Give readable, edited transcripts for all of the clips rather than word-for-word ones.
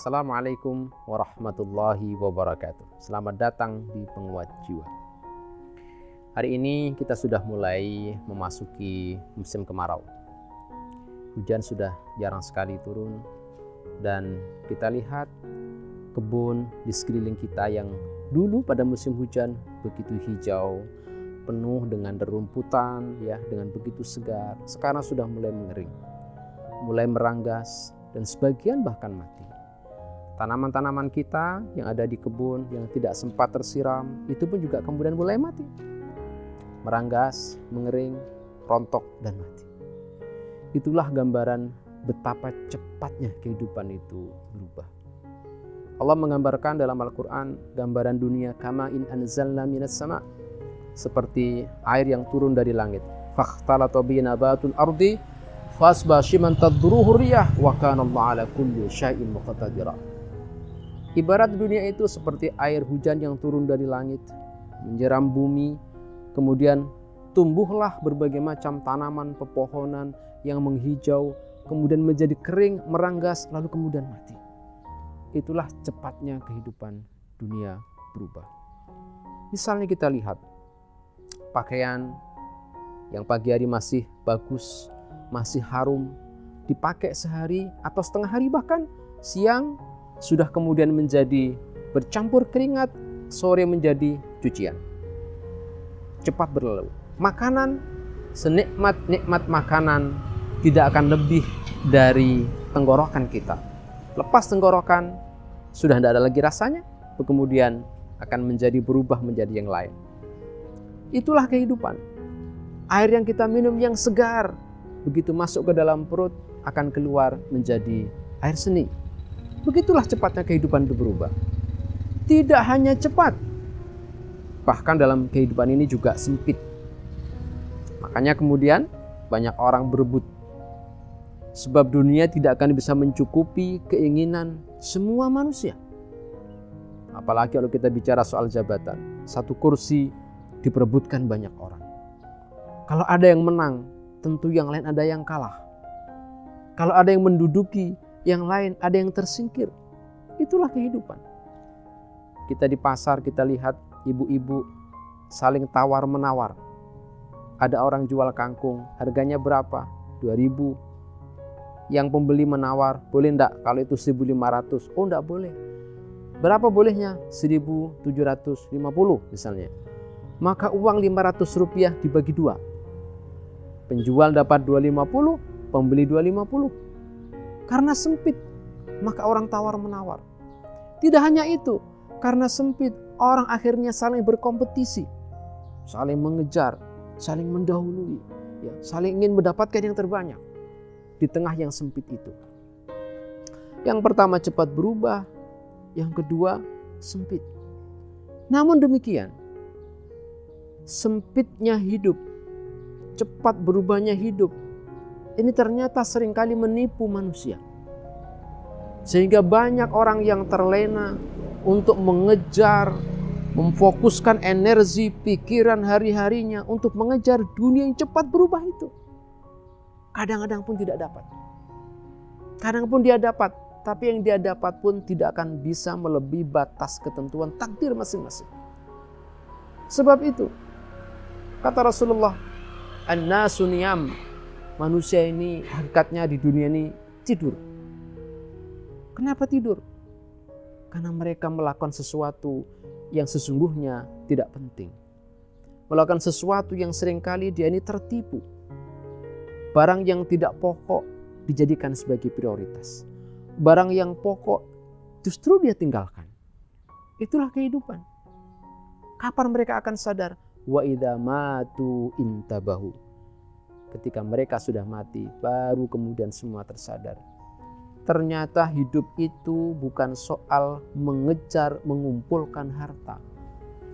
Assalamualaikum warahmatullahi wabarakatuh. Selamat datang di Penguat Jiwa. Hari ini kita sudah mulai memasuki musim kemarau. Hujan sudah jarang sekali turun dan kita lihat kebun di sekeliling kita yang dulu pada musim hujan begitu hijau, penuh dengan rerumputan, dengan begitu segar. Sekarang sudah mulai mengering, mulai meranggas dan sebagian bahkan mati. Tanaman-tanaman kita yang ada di kebun yang tidak sempat tersiram itu pun juga kemudian mulai mati, meranggas, mengering, rontok dan mati. Itulah gambaran betapa cepatnya kehidupan itu berubah. Allah menggambarkan dalam Al-Quran gambaran dunia kama in anzalna minas sama, seperti air yang turun dari langit. Fakhtalata bi nabatul ardi fasba shiman tadruhu riyah wa kana Allah ala kulli syai'in muqtadira. Ibarat dunia itu seperti air hujan yang turun dari langit, menyiram bumi, kemudian tumbuhlah berbagai macam tanaman, pepohonan yang menghijau, kemudian menjadi kering, meranggas, lalu kemudian mati. Itulah cepatnya kehidupan dunia berubah. Misalnya kita lihat pakaian yang pagi hari masih bagus, masih harum, dipakai sehari atau setengah hari bahkan siang, sudah kemudian menjadi bercampur keringat, sore menjadi cucian. Cepat berlalu. Makanan, senikmat-nikmat makanan tidak akan lebih dari tenggorokan kita. Lepas tenggorokan, sudah tidak ada lagi rasanya, kemudian akan menjadi berubah menjadi yang lain. Itulah kehidupan. Air yang kita minum yang segar, begitu masuk ke dalam perut akan keluar menjadi air seni. Begitulah cepatnya kehidupan itu berubah. Tidak hanya cepat, bahkan dalam kehidupan ini juga sempit. Makanya kemudian banyak orang berebut. Sebab dunia tidak akan bisa mencukupi keinginan semua manusia. Apalagi kalau kita bicara soal jabatan. Satu kursi diperebutkan banyak orang. Kalau ada yang menang, tentu yang lain ada yang kalah. Kalau ada yang menduduki, yang lain ada yang tersingkir. Itulah kehidupan. Kita di pasar, kita lihat ibu-ibu saling tawar-menawar. Ada orang jual kangkung, harganya berapa? 2.000. Yang pembeli menawar, boleh enggak kalau itu 1.500? Oh enggak boleh. Berapa bolehnya? 1.750 misalnya. Maka uang Rp500 dibagi 2. Penjual dapat 250, pembeli 250. Karena sempit, maka orang tawar-menawar. Tidak hanya itu, karena sempit, orang akhirnya saling berkompetisi, saling mengejar, saling mendahului, saling ingin mendapatkan yang terbanyak di tengah yang sempit itu. Yang pertama cepat berubah, yang kedua sempit. Namun demikian, sempitnya hidup, cepat berubahnya hidup, ini ternyata seringkali menipu manusia. Sehingga banyak orang yang terlena untuk mengejar, memfokuskan energi, pikiran hari-harinya untuk mengejar dunia yang cepat berubah itu. Kadang-kadang pun tidak dapat. Kadang pun dia dapat, tapi yang dia dapat pun tidak akan bisa melebihi batas ketentuan takdir masing-masing. Sebab itu, kata Rasulullah, an-nasu niyam, manusia ini hakikatnya di dunia ini tidur. Kenapa tidur? Karena mereka melakukan sesuatu yang sesungguhnya tidak penting. Melakukan sesuatu yang seringkali dia ini tertipu. Barang yang tidak pokok dijadikan sebagai prioritas. Barang yang pokok justru dia tinggalkan. Itulah kehidupan. Kapan mereka akan sadar? Wa idza matu intabahu. Ketika mereka sudah mati, baru kemudian semua tersadar. Ternyata hidup itu bukan soal mengejar, mengumpulkan harta,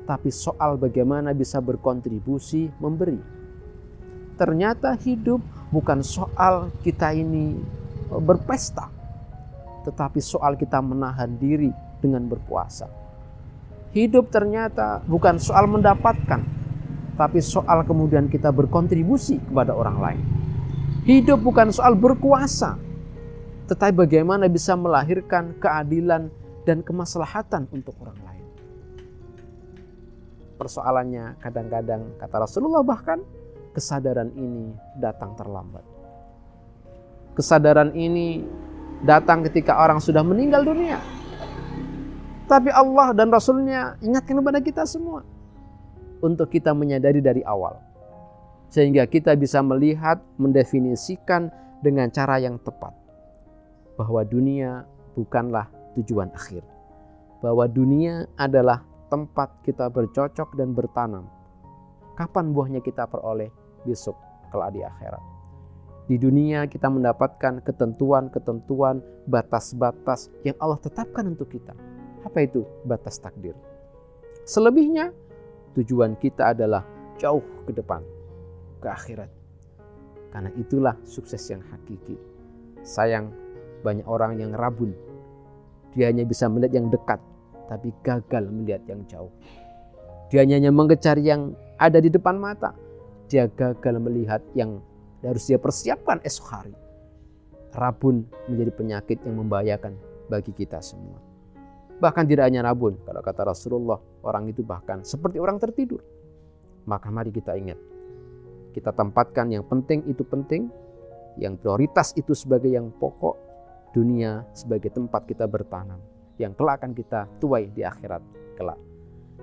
tapi soal bagaimana bisa berkontribusi, memberi. Ternyata hidup bukan soal kita ini berpesta, tetapi soal kita menahan diri dengan berpuasa. Hidup ternyata bukan soal mendapatkan, tapi soal kemudian kita berkontribusi kepada orang lain. Hidup bukan soal berkuasa, tetapi bagaimana bisa melahirkan keadilan dan kemaslahatan untuk orang lain. Persoalannya kadang-kadang, kata Rasulullah, bahkan kesadaran ini datang terlambat. Kesadaran ini datang ketika orang sudah meninggal dunia. Tapi Allah dan Rasulnya ingatkan kepada kita semua untuk kita menyadari dari awal, sehingga kita bisa melihat, mendefinisikan dengan cara yang tepat bahwa dunia bukanlah tujuan akhir, bahwa dunia adalah tempat kita bercocok dan bertanam. Kapan buahnya kita peroleh? Besok kelak di akhirat. Di dunia kita mendapatkan ketentuan-ketentuan, batas-batas yang Allah tetapkan untuk kita. Apa itu? Batas takdir. Selebihnya tujuan kita adalah jauh ke depan, ke akhirat. Karena itulah sukses yang hakiki. Sayang, banyak orang yang rabun. Dia hanya bisa melihat yang dekat, tapi gagal melihat yang jauh. Dia hanya mengejar yang ada di depan mata. Dia gagal melihat yang harus dia persiapkan esok hari. Rabun menjadi penyakit yang membahayakan bagi kita semua. Bahkan tidak hanya rabun, kalau kata Rasulullah, orang itu bahkan seperti orang tertidur. Maka mari kita ingat, kita tempatkan yang penting itu penting, yang prioritas itu sebagai yang pokok, dunia sebagai tempat kita bertanam, yang kelak akan kita tuai di akhirat kelak.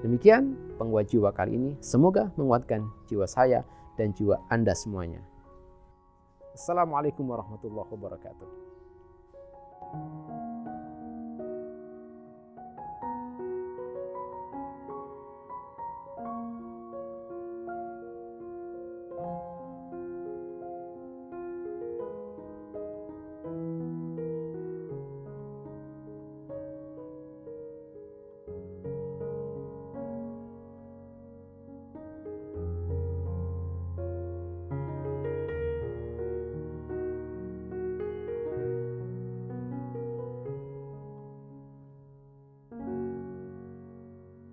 Demikian penguat jiwa kali ini, semoga menguatkan jiwa saya dan jiwa Anda semuanya. Assalamualaikum warahmatullahi wabarakatuh.